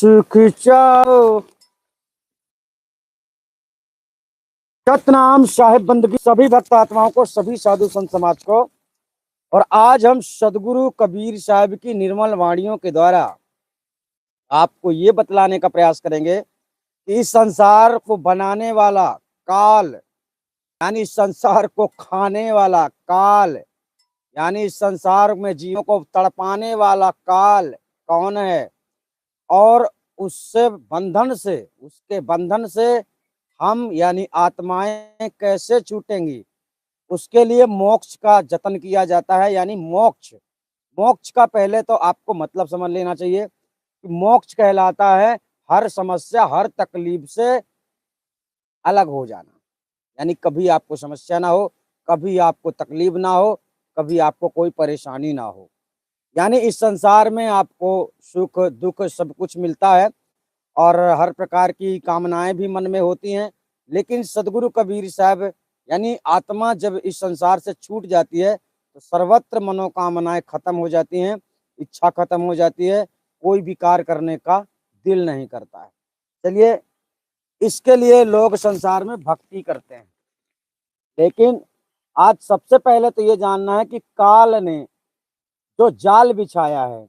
सुख चाओ सतनाम साहिब बंदगी सभी भक्त आत्माओं को, सभी साधु संत समाज को। और आज हम सदगुरु कबीर साहब की निर्मल वाणियों के द्वारा आपको ये बतलाने का प्रयास करेंगे कि इस संसार को बनाने वाला काल, यानी इस संसार को खाने वाला काल, यानी इस संसार में जीवों को तड़पाने वाला काल कौन है, और उसके बंधन से हम यानी आत्माएं कैसे छूटेंगी, उसके लिए मोक्ष का जतन किया जाता है। यानी मोक्ष मोक्ष का पहले तो आपको मतलब समझ लेना चाहिए कि मोक्ष कहलाता है हर समस्या, हर तकलीफ से अलग हो जाना। यानी कभी आपको समस्या ना हो, कभी आपको तकलीफ ना हो, कभी आपको कोई परेशानी ना हो। यानी इस संसार में आपको सुख दुख सब कुछ मिलता है और हर प्रकार की कामनाएं भी मन में होती हैं। लेकिन सदगुरु कबीर साहब यानी आत्मा जब इस संसार से छूट जाती है तो सर्वत्र मनोकामनाएं खत्म हो जाती हैं, इच्छा खत्म हो जाती है, कोई भी कार्य करने का दिल नहीं करता है। चलिए, इसके लिए लोग संसार में भक्ति करते हैं। लेकिन आज सबसे पहले तो ये जानना है कि काल ने जो जाल बिछाया है,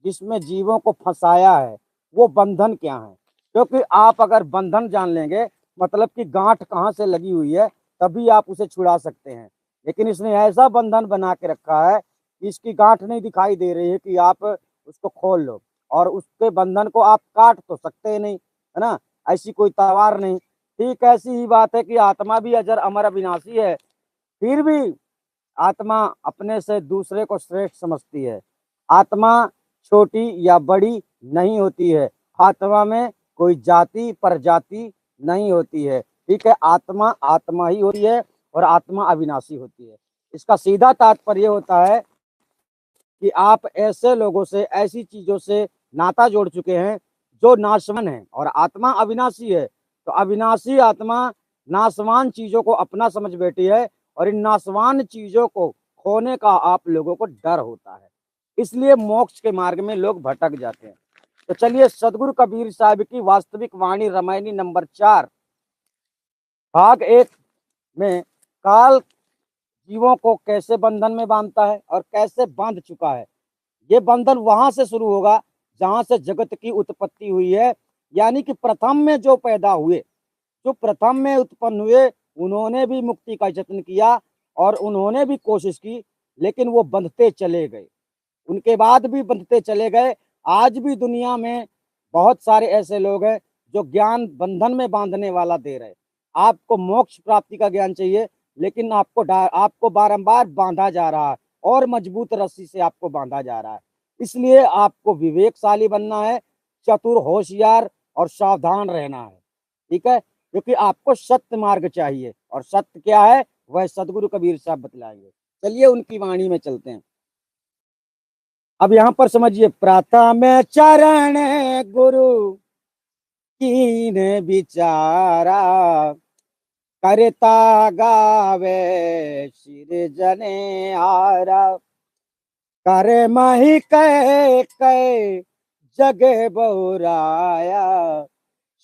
जिसमें जीवों को फंसाया है, वो बंधन क्या है। क्योंकि आप अगर बंधन जान लेंगे, मतलब कि गांठ कहाँ से लगी हुई है, तभी आप उसे छुड़ा सकते हैं। लेकिन इसने ऐसा बंधन बना के रखा है कि इसकी गांठ नहीं दिखाई दे रही है कि आप उसको खोल लो, और उसके बंधन को आप काट तो सकते नहीं, है ना। ऐसी कोई तलवार नहीं। ठीक ऐसी ही बात है कि आत्मा भी अजर अमर अविनाशी है, फिर भी आत्मा अपने से दूसरे को श्रेष्ठ समझती है। आत्मा छोटी या बड़ी नहीं होती है, आत्मा में कोई जाति प्रजाति नहीं होती है। ठीक है, आत्मा आत्मा ही होती है और आत्मा अविनाशी होती है। इसका सीधा तात्पर्य होता है कि आप ऐसे लोगों से, ऐसी चीजों से नाता जोड़ चुके हैं जो नाशवान है, और आत्मा अविनाशी है। तो अविनाशी आत्मा नाशवान चीजों को अपना समझ बैठी है, और इन नाशवान चीजों को खोने का आप लोगों को डर होता है, इसलिए मोक्ष के मार्ग में लोग भटक जाते हैं। तो चलिए, सदगुरु कबीर साहब की वास्तविक वाणी रामायणी नंबर 4 भाग 1 में काल जीवों को कैसे बंधन में बांधता है और कैसे बांध चुका है। ये बंधन वहां से शुरू होगा जहां से जगत की उत्पत्ति हुई है। यानी कि प्रथम में जो पैदा हुए, जो प्रथम में उत्पन्न हुए, उन्होंने भी मुक्ति का यत्न किया और उन्होंने भी कोशिश की, लेकिन वो बंधते चले गए, उनके बाद भी बंधते चले गए। आज भी दुनिया में बहुत सारे ऐसे लोग हैं जो ज्ञान बंधन में बांधने वाला दे रहे। आपको मोक्ष प्राप्ति का ज्ञान चाहिए, लेकिन आपको बारंबार बांधा जा रहा है और मजबूत रस्सी से आपको बांधा जा रहा है। इसलिए आपको विवेकशाली बनना है, चतुर होशियार और सावधान रहना है। ठीक है, क्योंकि आपको सत्य मार्ग चाहिए, और सत्य क्या है वह सदगुरु कबीर साहब बतलाएंगे। चलिए उनकी वाणी में चलते हैं। अब यहाँ पर समझिए, प्रथम चरण गुरु कीन विचारा, करता गावे सिरजने आरा, कर मही कह कह जगे बहुराया,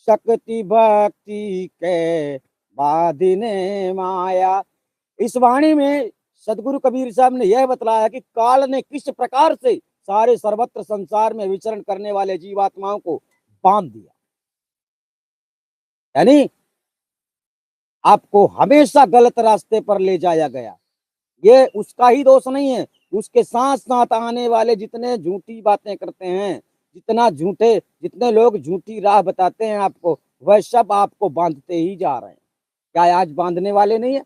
शक्ति भक्ति के बाधिने माया। इस वाणी में सदगुरु कबीर साहब ने यह बतलाया कि काल ने किस प्रकार से सारे सर्वत्र संसार में विचरण करने वाले जीवात्माओं को बांध दिया। यानी आपको हमेशा गलत रास्ते पर ले जाया गया। ये उसका ही दोष नहीं है, उसके साथ साथ आने वाले जितने झूठी बातें करते हैं, जितने लोग झूठी राह बताते हैं आपको, वह सब आपको बांधते ही जा रहे हैं। क्या आज बांधने वाले नहीं है?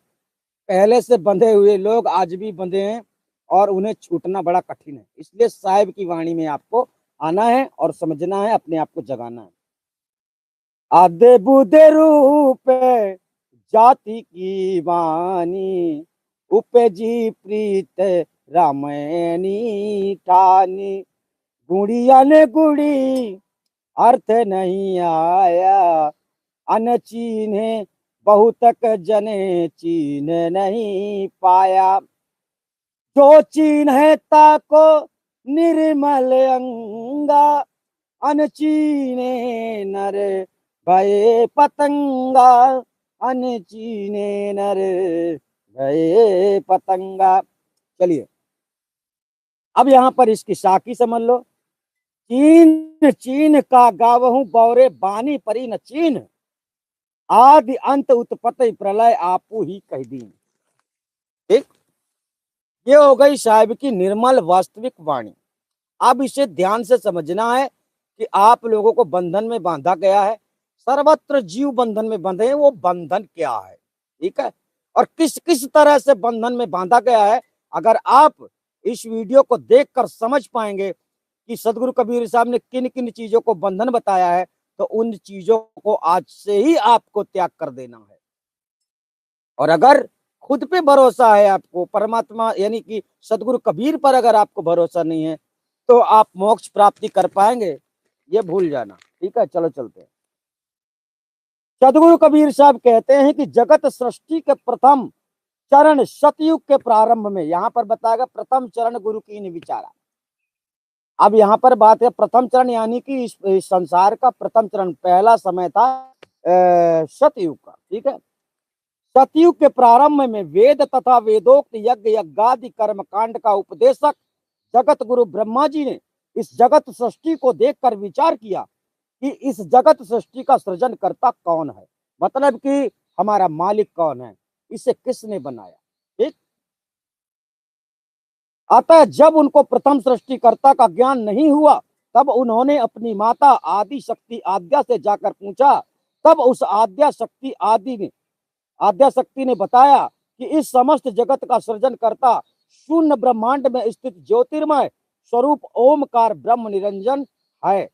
पहले से बंधे हुए लोग आज भी बंधे हैं और उन्हें छूटना बड़ा कठिन है। इसलिए साहिब की वाणी में आपको आना है और समझना है, अपने आप को जगाना है। आधे बुधे रूप जाति की वाणी, उपजी प्रीत रामायणी ठानी, गुड़िया ने गुड़ी अर्थ नहीं आया, अनचीन्हे बहुतक जने चीन नहीं पाया, जो चीन्हे ताको निर्मल अंगा, अनचीने नर भये पतंगा, अनचीने नर भये पतंगा। चलिए अब यहाँ पर इसकी साखी समझ लो। चीन चीन का गावहूं बौरे बानी परी न चीन, आदि अंत उत्पत्ति प्रलय आपू ही कह दी। ठीक, ये हो गई साहिब की निर्मल वास्तविक वाणी। अब इसे ध्यान से समझना है कि आप लोगों को बंधन में बांधा गया है, सर्वत्र जीव बंधन में बंधे हैं, वो बंधन क्या है, ठीक है, और किस किस तरह से बंधन में बांधा गया है। अगर आप इस वीडियो को देखकर समझ पाएंगे कि सदगुरु कबीर साहब ने किन किन चीजों को बंधन बताया है, तो उन चीजों को आज से ही आपको त्याग कर देना है। और अगर खुद पे भरोसा है आपको, परमात्मा यानी कि सदगुरु कबीर पर अगर आपको भरोसा नहीं है, तो आप मोक्ष प्राप्ति कर पाएंगे, ये भूल जाना। ठीक है, चलो चलते हैं। सदगुरु कबीर साहब कहते हैं कि जगत सृष्टि के प्रथम चरण सतयुग के प्रारंभ में, यहां पर बताया गया प्रथम चरण गुरु की विचारा। अब यहाँ पर बात है प्रथम चरण, यानी कि इस संसार का प्रथम चरण, पहला समय था सतयुग का। ठीक है, सतयुग के प्रारंभ में वेद तथा वेदोक्त यज्ञ यज्ञादि कर्म कांड का उपदेशक जगत गुरु ब्रह्मा जी ने इस जगत सृष्टि को देखकर विचार किया कि इस जगत सृष्टि का सृजन करता कौन है, मतलब कि हमारा मालिक कौन है, इसे किसने बनाया। ठीक, अतः जब उनको प्रथम सृष्टिकर्ता का ज्ञान नहीं हुआ, तब उन्होंने अपनी माता आदि शक्ति आद्या से जाकर पूछा। तब उस आद्या शक्ति ने बताया कि इस समस्त जगत का सृजन करता शून्य ब्रह्मांड में स्थित ज्योतिर्मय स्वरूप ओमकार ब्रह्म निरंजन है,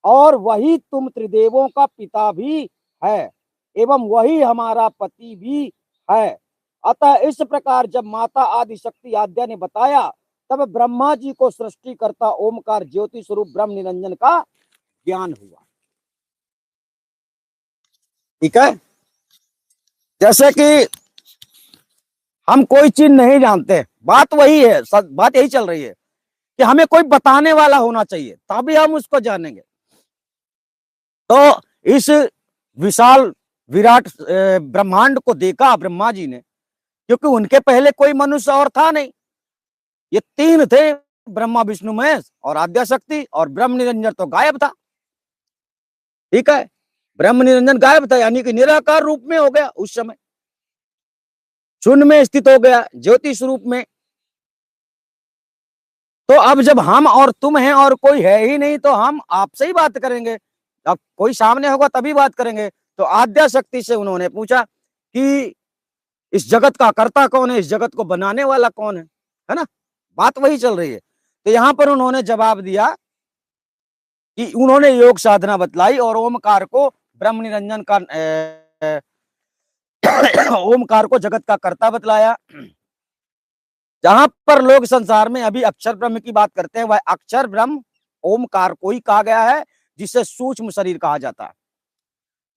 और वही तुम त्रिदेवों का पिता भी है एवं वही हमारा पति भी है। अतः इस प्रकार जब माता आदि शक्ति आद्या ने बताया, तब ब्रह्मा जी को सृष्टि करता ओमकार ज्योति स्वरूप ब्रह्म निरंजन का ज्ञान हुआ। ठीक है, जैसे कि हम कोई चीज नहीं जानते, बात वही है, बात यही चल रही है कि हमें कोई बताने वाला होना चाहिए, तभी हम उसको जानेंगे। तो इस विशाल विराट ब्रह्मांड को देखा ब्रह्मा जी ने, क्योंकि उनके पहले कोई मनुष्य और था नहीं, ये तीन थे, ब्रह्मा विष्णु महेश और आद्या शक्ति, और ब्रह्म निरंजन तो गायब था। ठीक है, ब्रह्म निरंजन गायब था, यानी कि निराकार रूप में हो गया, उस समय शून्य में स्थित हो गया ज्योति स्वरूप में। तो अब जब हम और तुम हैं और कोई है ही नहीं, तो हम आपसे ही बात करेंगे, अब कोई सामने होगा तभी बात करेंगे। तो आद्या शक्ति से उन्होंने पूछा कि इस जगत का कर्ता कौन है, इस जगत को बनाने वाला कौन है ना, बात वही चल रही है। तो यहां पर उन्होंने जवाब दिया कि उन्होंने योग साधना बतलाई और ओमकार को ब्रह्म निरंजन का ओमकार को जगत का कर्ता बतलाया। जहां पर लोग संसार में अभी अक्षर ब्रह्म की बात करते हैं, वह अक्षर ब्रह्म ओमकार को ही कहा गया है, जिसे सूक्ष्म शरीर कहा जाता है,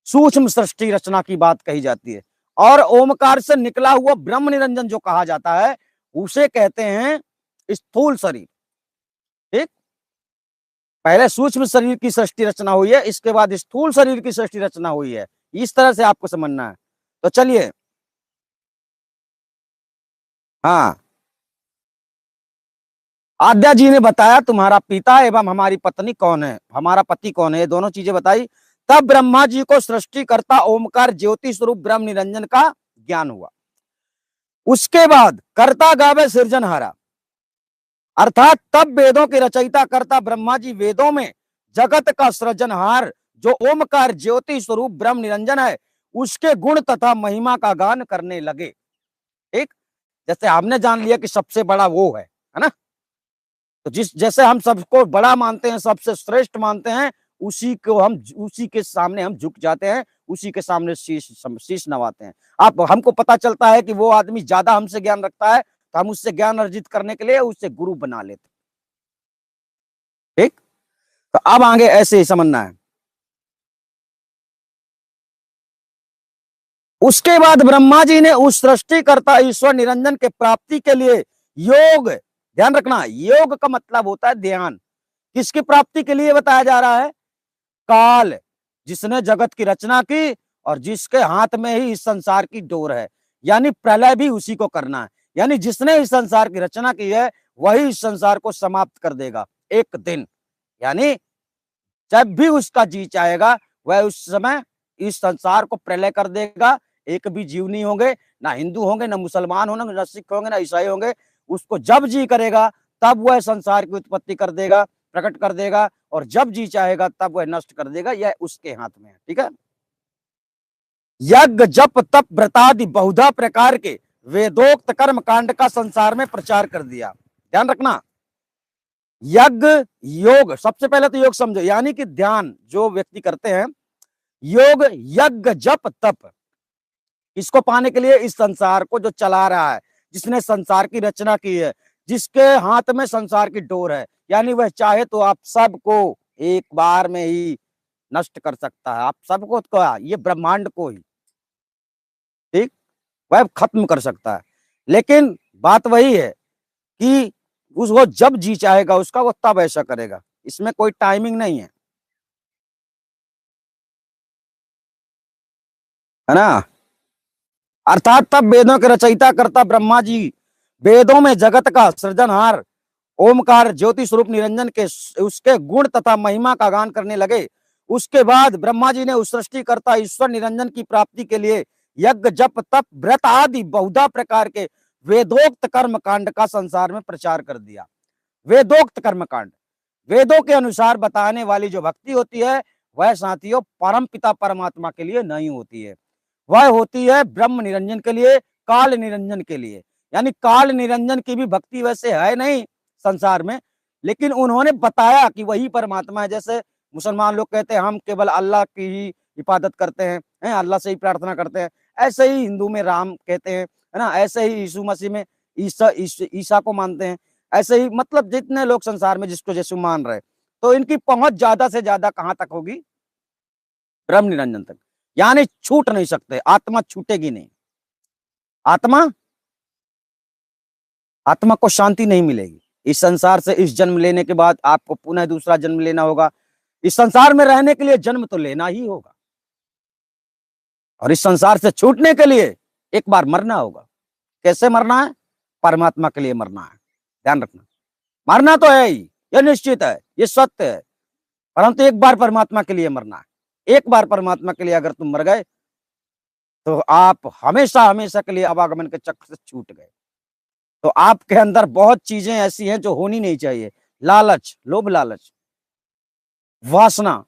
सूक्ष्म सृष्टि रचना की बात कही जाती है। और ओमकार से निकला हुआ ब्रह्म निरंजन जो कहा जाता है, उसे कहते हैं स्थूल शरीर। ठीक, पहले सूक्ष्म शरीर की सृष्टि रचना हुई है, इसके बाद स्थूल शरीर की सृष्टि रचना हुई है, इस तरह से आपको समझना है। तो चलिए, हाँ, आद्या जी ने बताया तुम्हारा पिता एवं हमारी पत्नी कौन है, हमारा पति कौन है, ये दोनों चीजें बताई। तब ब्रह्मा जी को सृष्टि करता ओमकार ज्योति स्वरूप ब्रह्म निरंजन का ज्ञान हुआ। उसके बाद कर्ता गावे सृजनहारा, अर्थात तब वेदों के रचयिता कर्ता ब्रह्मा जी वेदों में जगत का सृजनहार जो ओमकार ज्योति स्वरूप ब्रह्म निरंजन है, उसके गुण तथा महिमा का गान करने लगे। ठीक, जैसे हमने जान लिया कि सबसे बड़ा वो है ना, तो जैसे हम सबको बड़ा मानते हैं, सबसे श्रेष्ठ मानते हैं, उसी के सामने हम झुक जाते हैं, उसी के सामने शीश नवाते हैं। आप हमको पता चलता है कि वो आदमी ज्यादा हमसे ज्ञान रखता है, तो हम उससे ज्ञान अर्जित करने के लिए उससे गुरु बना लेते। ठीक, तो अब आगे ऐसे ही समझना है। उसके बाद ब्रह्मा जी ने उस सृष्टिकर्ता ईश्वर निरंजन के प्राप्ति के लिए योग, ध्यान रखना, योग का मतलब होता है ध्यान, किसकी प्राप्ति के लिए बताया जा रहा है? काल, जिसने जगत की रचना की और जिसके हाथ में ही इस संसार की डोर है, यानी प्रलय भी उसी को करना है। यानी जिसने इस संसार की रचना की है वही इस संसार को समाप्त कर देगा एक दिन। यानी जब भी उसका जी चाहेगा वह उस समय इस संसार को प्रलय कर देगा। एक भी जीव नहीं होंगे, ना हिंदू होंगे, ना मुसलमान होंगे, ना सिख होंगे, ना ईसाई होंगे। उसको जब जी करेगा तब वह संसार की उत्पत्ति कर देगा, प्रकट कर देगा, और जब जी चाहेगा तब वह नष्ट कर देगा। यह उसके हाथ में है। ठीक है। यज्ञ जप तप व्रतादि बहुधा प्रकार के वेदोक्त कर्म कांड का संसार में प्रचार कर दिया। ध्यान रखना, यज्ञ योग, सबसे पहले तो योग समझो, यानी कि ध्यान जो व्यक्ति करते हैं, योग यज्ञ जप तप, इसको पाने के लिए इस संसार को जो चला रहा है, जिसने संसार की रचना की है, जिसके हाथ में संसार की डोर है, यानी वह चाहे तो आप सबको एक बार में ही नष्ट कर सकता है। आप सबको तो, ये ब्रह्मांड को ही, ठीक, वह खत्म कर सकता है। लेकिन बात वही है कि वो जब जी चाहेगा उसका, वो तब ऐसा करेगा। इसमें कोई टाइमिंग नहीं है ना। अर्थात तब वेदों के रचयिता करता ब्रह्मा जी वेदों में जगत का सृजनहार ओमकार ज्योति स्वरूप निरंजन के उसके गुण तथा महिमा का गान करने लगे। उसके बाद ब्रह्मा जी ने उस सृष्टिकर्ता ईश्वर निरंजन की प्राप्ति के लिए यज्ञ जप तप व्रत आदि बहुधा प्रकार के वेदोक्त कर्म कांड का संसार में प्रचार कर दिया। वेदोक्त कर्म कांड, वेदों के अनुसार बताने वाली जो भक्ति होती है वह साथियों परम पिता परमात्मा के लिए नहीं होती है, वह होती है ब्रह्म निरंजन के लिए, काल निरंजन के लिए। यानी काल निरंजन की भी भक्ति वैसे है नहीं संसार में, लेकिन उन्होंने बताया कि वही परमात्मा है। जैसे मुसलमान लोग कहते हैं हम केवल अल्लाह की ही इबादत करते हैं, अल्लाह से ही प्रार्थना करते हैं। ऐसे ही हिंदू में राम कहते हैं, है ना। ऐसे ही यीशु मसीह में ईसा को मानते हैं। ऐसे ही मतलब जितने लोग संसार में जिसको जैसे मान रहे, तो इनकी पहुंच ज्यादा से ज्यादा कहां तक होगी? ब्रह्म निरंजन तक। यानी छूट नहीं सकते, आत्मा छूटेगी नहीं। आत्मा आत्मा को शांति नहीं मिलेगी। इस संसार से इस जन्म लेने के बाद आपको पुनः दूसरा जन्म लेना होगा। इस संसार में रहने के लिए जन्म तो लेना ही होगा, और इस संसार से छूटने के लिए एक बार मरना होगा। कैसे मरना है? परमात्मा के लिए मरना है। ध्यान रखना, मरना तो है ही, यह निश्चित है, यह सत्य है, परंतु एक बार परमात्मा के लिए मरना है। एक बार परमात्मा के लिए अगर तुम मर गए तो आप हमेशा हमेशा के लिए आवागमन के चक्र से छूट गए। तो आपके अंदर बहुत चीजें ऐसी हैं जो होनी नहीं चाहिए। लालच, लोभ लालच, वासना,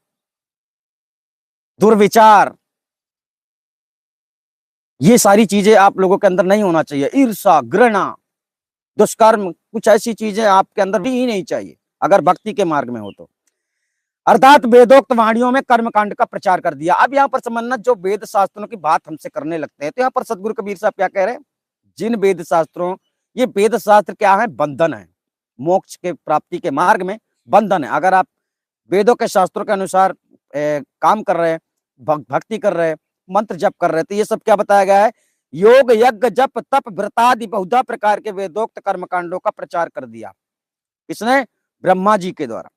दुर्विचार, ये सारी चीजें आप लोगों के अंदर नहीं होना चाहिए। ईर्ष्या, घृणा, दुष्कर्म, कुछ ऐसी चीजें आपके अंदर भी ही नहीं चाहिए अगर भक्ति के मार्ग में हो तो। अर्थात वेदोक्त वाणियों में कर्मकांड का प्रचार कर दिया। अब यहाँ पर समझना, जो वेद शास्त्रों की बात हमसे करने लगते हैं, तो यहाँ पर सदगुरु कबीर साहब क्या कह रहे हैं? जिन वेद शास्त्रों, ये वेद शास्त्र क्या है? बंधन है, मोक्ष के प्राप्ति के मार्ग में बंधन है। अगर आप वेदों के शास्त्रों के अनुसार काम कर रहे हैं, भक्ति कर रहे हैं, मंत्र जप कर रहे हैं, तो ये सब क्या बताया गया है? योग यज्ञ जप तप व्रतादि बहुधा प्रकार के वेदोक्त कर्मकांडों का प्रचार कर दिया। किसने? ब्रह्मा जी के द्वारा।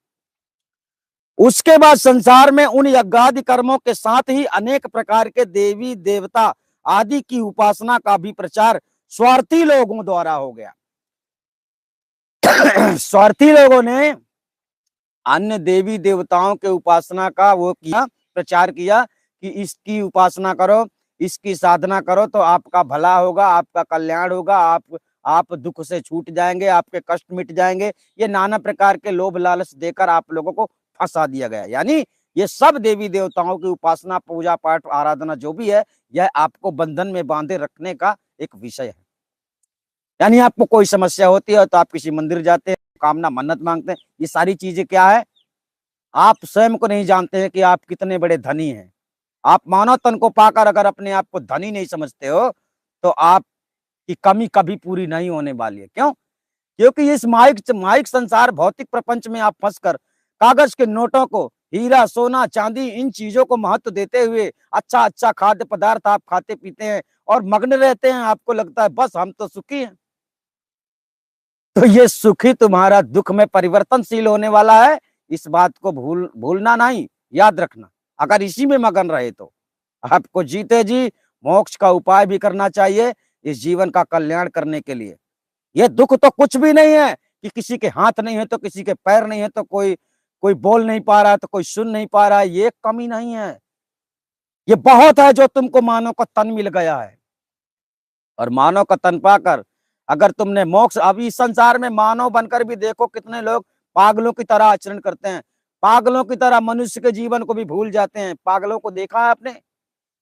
उसके बाद संसार में उन यज्ञादि कर्मों के साथ ही अनेक प्रकार के देवी देवता आदि की उपासना का भी प्रचार स्वार्थी लोगों द्वारा हो गया। स्वार्थी लोगों ने अन्य देवी देवताओं के उपासना का वो किया, प्रचार किया कि इसकी उपासना करो, इसकी साधना करो तो आपका भला होगा, आपका कल्याण होगा, आप दुख से छूट जाएंगे, आपके कष्ट मिट जाएंगे। ये नाना प्रकार के लोभ लालच देकर आप लोगों को फंसा दिया गया। यानी ये सब देवी देवताओं की उपासना, पूजा पाठ, आराधना जो भी है, यह आपको बंधन में बांधे रखने का एक विषय है। यानी आपको कोई समस्या होती है तो आप किसी मंदिर जाते हैं, कामना मन्नत मांगते हैं। ये सारी चीजें क्या है? आप स्वयं को नहीं जानते हैं कि आप कितने बड़े धनी हैं। आप मानव तन को पाकर अगर अपने आप को धनी नहीं समझते हो तो आपकी कमी कभी पूरी नहीं होने वाली है। क्यों? क्योंकि इस माइक संसार, भौतिक प्रपंच में आप फंसकर कागज के नोटों को, हीरा सोना चांदी, इन चीजों को महत्व देते हुए अच्छा अच्छा खाद्य पदार्थ आप खाते पीते हैं और मग्न रहते हैं। आपको लगता है बस हम तो सुखी हैं। तो ये सुखी तुम्हारा दुख में परिवर्तनशील होने वाला है, इस बात को भूलना नहीं, याद रखना। अगर इसी में मगन रहे तो आपको जीते जी मोक्ष का उपाय भी करना चाहिए इस जीवन का कल्याण करने के लिए। ये दुख तो कुछ भी नहीं है कि किसी के हाथ नहीं है तो किसी के पैर नहीं है तो कोई कोई बोल नहीं पा रहा है तो कोई सुन नहीं पा रहा है, ये कमी नहीं है। ये बहुत है जो तुमको मानव का तन मिल गया है, और मानव का तन पाकर अगर तुमने मोक्ष, अभी इस संसार में मानव बनकर भी देखो कितने लोग पागलों की तरह आचरण करते हैं, पागलों की तरह मनुष्य के जीवन को भी भूल जाते हैं। पागलों को देखा है आपने?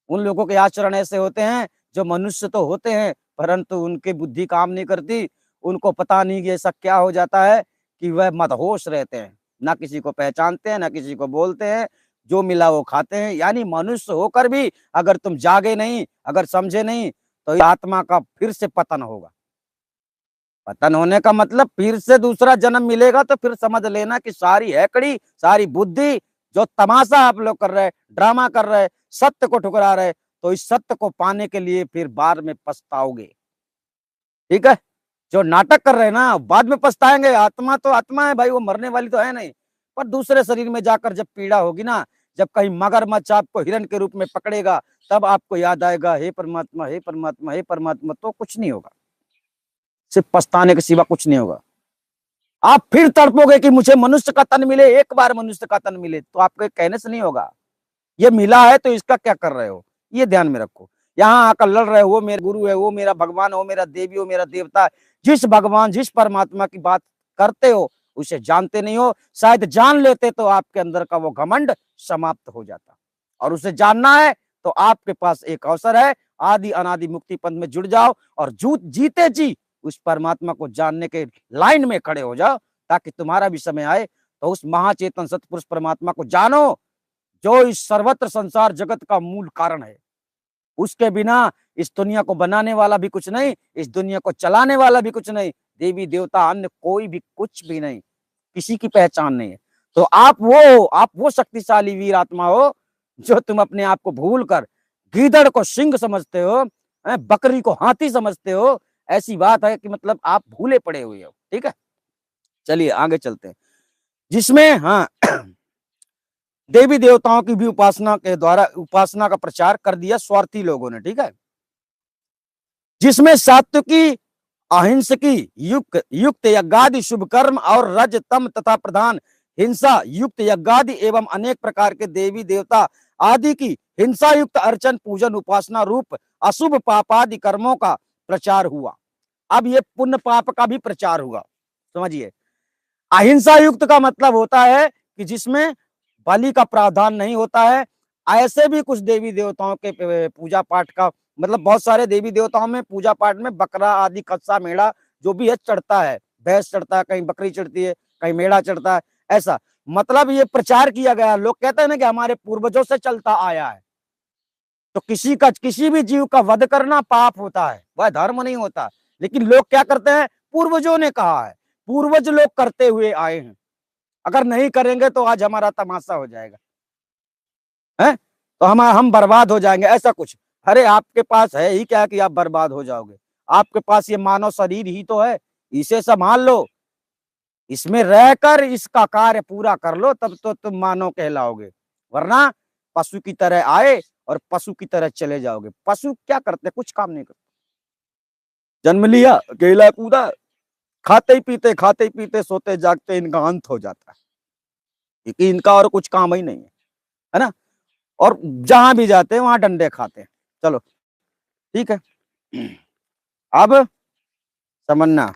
उन लोगों के आचरण ऐसे होते हैं जो मनुष्य तो होते हैं परंतु उनकी बुद्धि काम नहीं करती। उनको पता नहीं कि ऐसा क्या हो जाता है कि वह मदहोश रहते हैं, ना किसी को पहचानते हैं ना किसी को बोलते हैं, जो मिला वो खाते हैं। यानी मनुष्य होकर भी अगर तुम जागे नहीं, अगर समझे नहीं, तो आत्मा का फिर से पतन होगा। पतन होने का मतलब फिर से दूसरा जन्म मिलेगा, तो फिर समझ लेना कि सारी हैकड़ी, सारी बुद्धि, जो तमाशा आप लोग कर रहे, ड्रामा कर रहे, सत्य को ठुकरा रहे, तो इस सत्य को पाने के लिए फिर बाद में पछताओगे। ठीक है? जो नाटक कर रहे हैं ना, बाद में पछताएंगे। आत्मा तो आत्मा है भाई, वो मरने वाली तो है नहीं। पर दूसरे शरीर में जाकर जब पीड़ा होगी ना, जब कहीं मगरमच्छ आपको हिरण के रूप में पकड़ेगा, तब आपको याद आएगा, हे परमात्मा, हे परमात्मा, हे परमात्मा। तो कुछ नहीं होगा, सिर्फ पछताने के सिवा कुछ नहीं होगा। आप फिर तड़पोगे कि मुझे मनुष्य का तन मिले, एक बार मनुष्य का तन मिले, तो आपके कहने से नहीं होगा। ये मिला है तो इसका क्या कर रहे हो, ये ध्यान में रखो। यहाँ आकर लड़ रहे हो, वो मेरा गुरु है, वो मेरा भगवान, वो मेरा देवी, वो मेरा देवता। जिस भगवान, जिस परमात्मा की बात करते हो उसे जानते नहीं हो। शायद जान लेते तो आपके अंदर का वो घमंड समाप्त हो जाता। और उसे जानना है तो आपके पास एक अवसर है, आदि अनादि मुक्ति पंथ में जुड़ जाओ और जीते जी उस परमात्मा को जानने के लाइन में खड़े हो जाओ, ताकि तुम्हारा भी समय आए तो उस महाचेतन सतपुरुष परमात्मा को जानो, जो इस सर्वत्र संसार जगत का मूल कारण है। उसके बिना इस दुनिया को बनाने वाला भी कुछ नहीं, इस दुनिया को चलाने वाला भी कुछ नहीं, देवी देवता अन्य कोई भी कुछ भी नहीं, किसी की पहचान नहीं है। तो आप वो शक्तिशाली वीर आत्मा हो जो तुम अपने आप को भूल कर गीदड़ को सिंह समझते हो, बकरी को हाथी समझते हो। ऐसी बात है कि मतलब आप भूले पड़े हुए हो। ठीक है, चलिए आगे चलते हैं। जिसमें हाँ देवी देवताओं की भी उपासना के द्वारा उपासना का प्रचार कर दिया स्वार्थी लोगों ने। ठीक है, जिसमें सात्विकी, अहिंसकी युक्त यज्ञादि शुभ कर्म और रज तम तथा प्रधान हिंसा युक्त यज्ञादि एवं अनेक प्रकार के देवी देवता आदि की हिंसा युक्त अर्चन पूजन उपासना रूप अशुभ पापादि कर्मों का प्रचार हुआ। अब ये पुण्य पाप का भी प्रचार हुआ, समझिए। अहिंसा युक्त का मतलब होता है कि जिसमें बलि का प्रावधान नहीं होता है। ऐसे भी कुछ देवी देवताओं के पूजा पाठ का मतलब, बहुत सारे देवी देवताओं में पूजा पाठ में बकरा आदि, कच्चा मेढ़ा जो भी है चढ़ता है, भैंस चढ़ता है, कहीं बकरी चढ़ती है, कहीं मेढ़ा चढ़ता है। ऐसा मतलब ये प्रचार किया गया। लोग कहते हैं ना कि हमारे पूर्वजों से चलता आया है। तो किसी भी जीव का वध करना पाप होता है, वह धर्म नहीं होता। लेकिन लोग क्या करते हैं, पूर्वजों ने कहा है, पूर्वज लोग करते हुए आए हैं, अगर नहीं करेंगे तो आज हमारा तमाशा हो जाएगा, है तो हम बर्बाद हो जाएंगे, ऐसा कुछ। अरे आपके पास है ही क्या कि आप बर्बाद हो जाओगे? आपके पास ये मानव शरीर ही तो है, इसे संभाल लो, इसमें रहकर इसका कार्य पूरा कर लो, तब तो तुम मानव कहलाओगे। वरना पशु की तरह आए और पशु की तरह चले जाओगे। पशु क्या करते, कुछ काम नहीं करते। जन्म लिया, अकेला कूदा, खाते ही पीते सोते जागते इनका अंत हो जाता है, क्योंकि इनका और कुछ काम ही नहीं है ना। और जहां भी जाते हैं वहां डंडे खाते हैं। चलो ठीक है, अब समझना।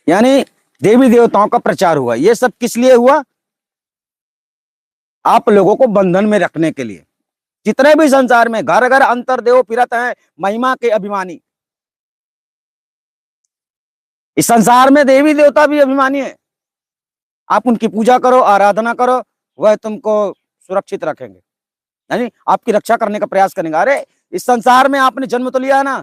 यानी देवी देवताओं का प्रचार हुआ, ये सब किस लिए हुआ? आप लोगों को बंधन में रखने के लिए। जितने भी संसार में घर घर अंतर देव फिरत हैं महिमा के अभिमानी, इस संसार में देवी देवता भी अभिमानी है। आप उनकी पूजा करो, आराधना करो, वह तुमको सुरक्षित रखेंगे, यानी आपकी रक्षा करने का प्रयास करेंगे। अरे इस संसार में आपने जन्म तो लिया है ना,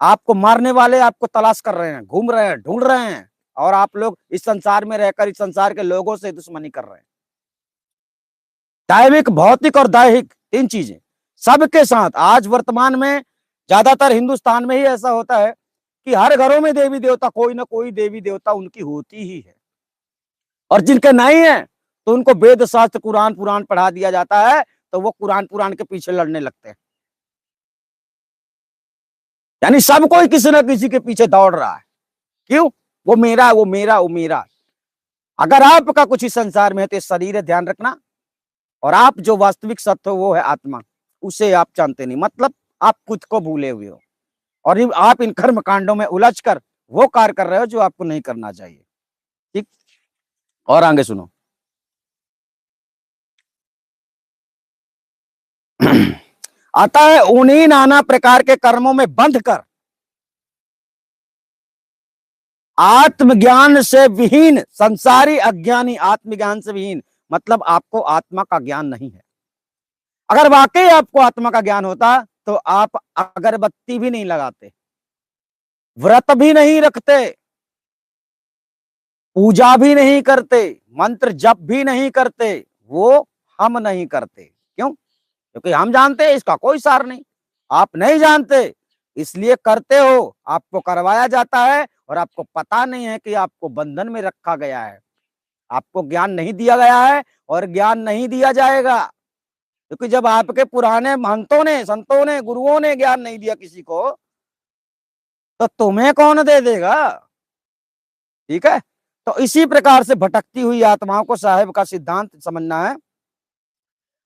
आपको मारने वाले आपको तलाश कर रहे हैं, घूम रहे हैं, ढूंढ रहे हैं, और आप लोग इस संसार में रहकर इस संसार के लोगों से दुश्मनी कर रहे हैं। दैविक, भौतिक और दैहिक, 3 चीजें सबके साथ। आज वर्तमान में ज्यादातर हिंदुस्तान में ही ऐसा होता है कि हर घरों में देवी देवता, कोई ना कोई देवी देवता उनकी होती ही है, और जिनके नहीं है तो उनको वेद शास्त्र कुरान पुराण पढ़ा दिया जाता है, तो वो कुरान पुराण के पीछे लड़ने लगते हैं। यानी सब कोई किसी ना किसी के पीछे दौड़ रहा है। क्यों? वो मेरा, वो मेरा, वो मेरा। अगर आपका कुछ इस संसार में है तो ये शरीर है, ध्यान रखना। और आप जो वास्तविक सत्य हो वो है आत्मा, उसे आप जानते नहीं, मतलब आप खुद को भूले हुए हो, और आप इन कर्म कांडों में उलझ कर वो कार्य कर रहे हो जो आपको नहीं करना चाहिए। ठीक, और आगे सुनो। आता है उन्हीं नाना प्रकार के कर्मों में बंध कर आत्मज्ञान से विहीन संसारी अज्ञानी, आत्मज्ञान से विहीन मतलब आपको आत्मा का ज्ञान नहीं है। अगर वाकई आपको आत्मा का ज्ञान होता तो आप अगरबत्ती भी नहीं लगाते, व्रत भी नहीं रखते, पूजा भी नहीं करते, मंत्र जप भी नहीं करते, वो हम नहीं करते। क्यों? क्योंकि हम जानते हैं इसका कोई सार नहीं। आप नहीं जानते इसलिए करते हो, आपको करवाया जाता है और आपको पता नहीं है कि आपको बंधन में रखा गया है। आपको ज्ञान नहीं दिया गया है और ज्ञान नहीं दिया जाएगा, क्योंकि जब आपके पुराने महंतों ने, संतों ने, गुरुओं ने ज्ञान नहीं दिया किसी को, तो तुम्हें कौन दे देगा? ठीक है, तो इसी प्रकार से भटकती हुई आत्माओं को साहेब का सिद्धांत समझना है।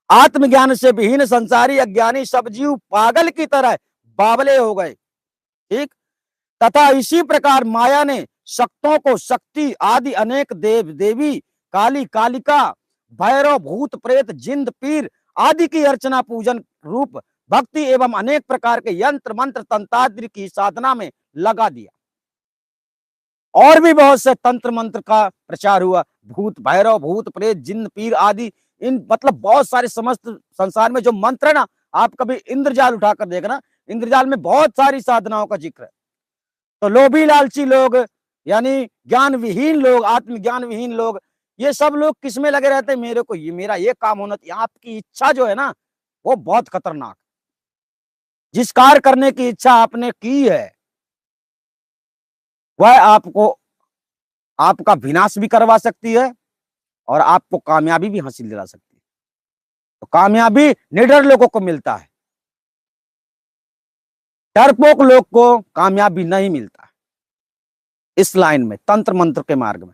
आत्मज्ञान से विहीन संसारी अज्ञानी सब जीव पागल की तरह बावले हो गए। ठीक, तथा इसी प्रकार माया ने शक्तों को शक्ति आदि अनेक देव देवी, काली कालिका, भैरव, भूत प्रेत, जिंद पीर आदि की अर्चना पूजन रूप भक्ति एवं अनेक प्रकार के यंत्र मंत्र तंत्रादि की साधना में लगा दिया। और भी बहुत से तंत्र मंत्र का प्रचार हुआ, भूत भैरव, भूत प्रेत, जिन्न पीर आदि, इन मतलब बहुत सारे समस्त संसार में जो मंत्र है ना, आप कभी इंद्रजाल उठाकर देखना, इंद्रजाल में बहुत सारी साधनाओं का जिक्र है। तो लोभी लालची लोग, यानी ज्ञान विहीन लोग, आत्मज्ञान विहीन लोग, ये सब लोग किसमें लगे रहते हैं? मेरे को ये, मेरा ये काम होना चाहिए। आपकी इच्छा जो है ना वो बहुत खतरनाक। जिस कार्य करने की इच्छा आपने की है वह आपको, आपका विनाश भी करवा सकती है और आपको कामयाबी भी हासिल दिला सकती है। तो कामयाबी निडर लोगों को मिलता है, डरपोक लोग को कामयाबी नहीं मिलता है इस लाइन में, तंत्र मंत्र के मार्ग में।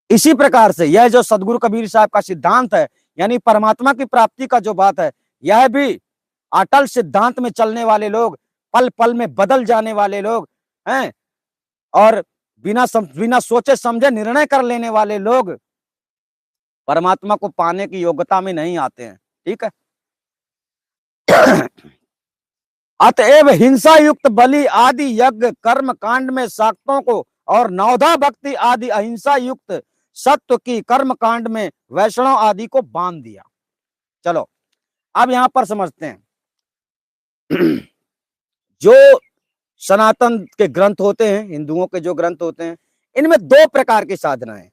इसी प्रकार से यह जो सदगुरु कबीर साहब का सिद्धांत है, यानी परमात्मा की प्राप्ति का जो बात है, यह भी अटल सिद्धांत में चलने वाले लोग, पल पल में बदल जाने वाले लोग हैं, और बिना सोचे समझे निर्णय कर लेने वाले लोग परमात्मा को पाने की योग्यता में नहीं आते हैं। ठीक है, अतएव हिंसा युक्त बलि आदि यज्ञ कर्म कांड में शाक्तों को और नवधा भक्ति आदि अहिंसा युक्त सत्व की कर्म कांड में वैष्णव आदि को बांध दिया। चलो अब यहां पर समझते हैं। जो सनातन के ग्रंथ होते हैं, हिंदुओं के जो ग्रंथ होते हैं, इनमें 2 प्रकार की साधना है।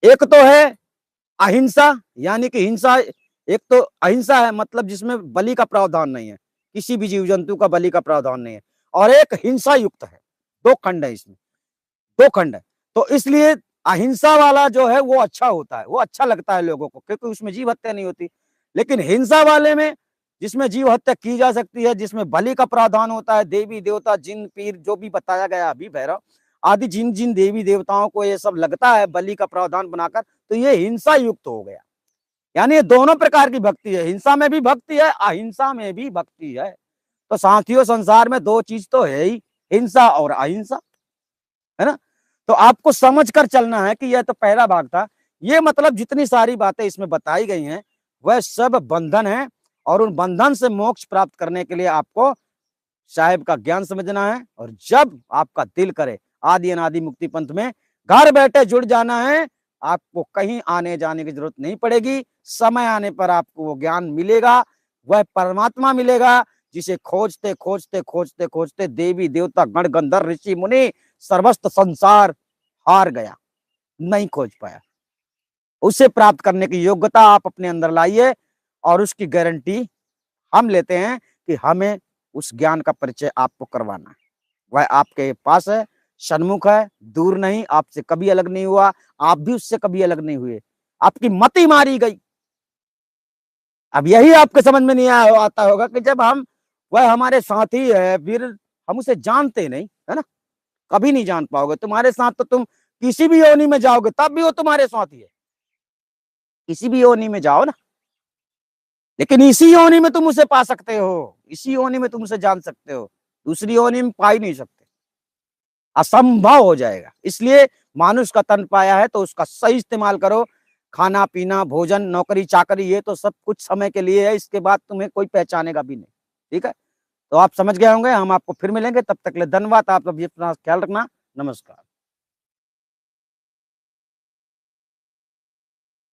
एक तो है अहिंसा, यानी कि हिंसा, एक तो अहिंसा है मतलब जिसमें बलि का प्रावधान नहीं है, किसी भी जीव जंतु का बलि का प्रावधान नहीं है, और एक हिंसा युक्त है। 2 खंड है इसमें, 2 खंड है। तो इसलिए अहिंसा वाला जो है वो अच्छा होता है, वो अच्छा लगता है लोगों को, क्योंकि उसमें जीव हत्या नहीं होती। लेकिन हिंसा वाले में, जिसमें जीव हत्या की जा सकती है, जिसमें बलि का प्रावधान होता है, देवी देवता, जिन पीर, जो भी बताया गया अभी, भैरव आदि, जिन जिन देवी देवताओं को ये सब लगता है बलि का प्रावधान बनाकर, तो ये हिंसा युक्त हो गया। यानी ये दोनों प्रकार की भक्ति है, हिंसा में भी भक्ति है, अहिंसा में भी भक्ति है। तो साथियों, संसार में 2 चीज तो है ही, हिंसा और अहिंसा, है ना। तो आपको समझ कर चलना है कि यह तो पहला भाग था। ये मतलब जितनी सारी बातें इसमें बताई गई हैं वह सब बंधन है, और उन बंधन से मोक्ष प्राप्त करने के लिए आपको साहेब का ज्ञान समझना है। और जब आपका दिल करे आदि अनादि मुक्ति पंथ में घर बैठे जुड़ जाना है, आपको कहीं आने जाने की जरूरत नहीं पड़ेगी। समय आने पर आपको वो ज्ञान मिलेगा, वह परमात्मा मिलेगा जिसे खोजते खोजते खोजते खोजते देवी देवता गण गंधर्व ऋषि मुनि सर्वस्व संसार हार गया, नहीं खोज पाया। उसे प्राप्त करने की योग्यता आप अपने अंदर लाइए और उसकी गारंटी हम लेते हैं कि हमें उस ज्ञान का परिचय आपको करवाना है। वह आपके पास है, सन्मुख है, दूर नहीं, आपसे कभी अलग नहीं हुआ, आप भी उससे कभी अलग नहीं हुए। आपकी मति मारी गई। अब यही आपके समझ में नहीं आता होगा कि जब वह हमारे साथी है, फिर हम उसे जानते नहीं, है ना? कभी नहीं जान पाओगे। तुम्हारे साथ तो तुम किसी भी योनि में जाओगे तब भी वो तुम्हारे साथी है, किसी भी योनि में जाओ ना, लेकिन इसी योनि में तुम उसे पा सकते हो, इसी योनि में तुम उसे जान सकते हो, दूसरी योनि में पा ही नहीं सकते, असंभव हो जाएगा। इसलिए मानुष का तन पाया है तो उसका सही इस्तेमाल करो। खाना पीना, भोजन, नौकरी चाकरी, ये तो सब कुछ समय के लिए है, इसके बाद तुम्हें कोई पहचानेगा भी नहीं। ठीक है, तो आप समझ गए होंगे। हम आपको फिर मिलेंगे, तब तक के लिए धन्यवाद। आप अभी अपना ख्याल रखना। नमस्कार।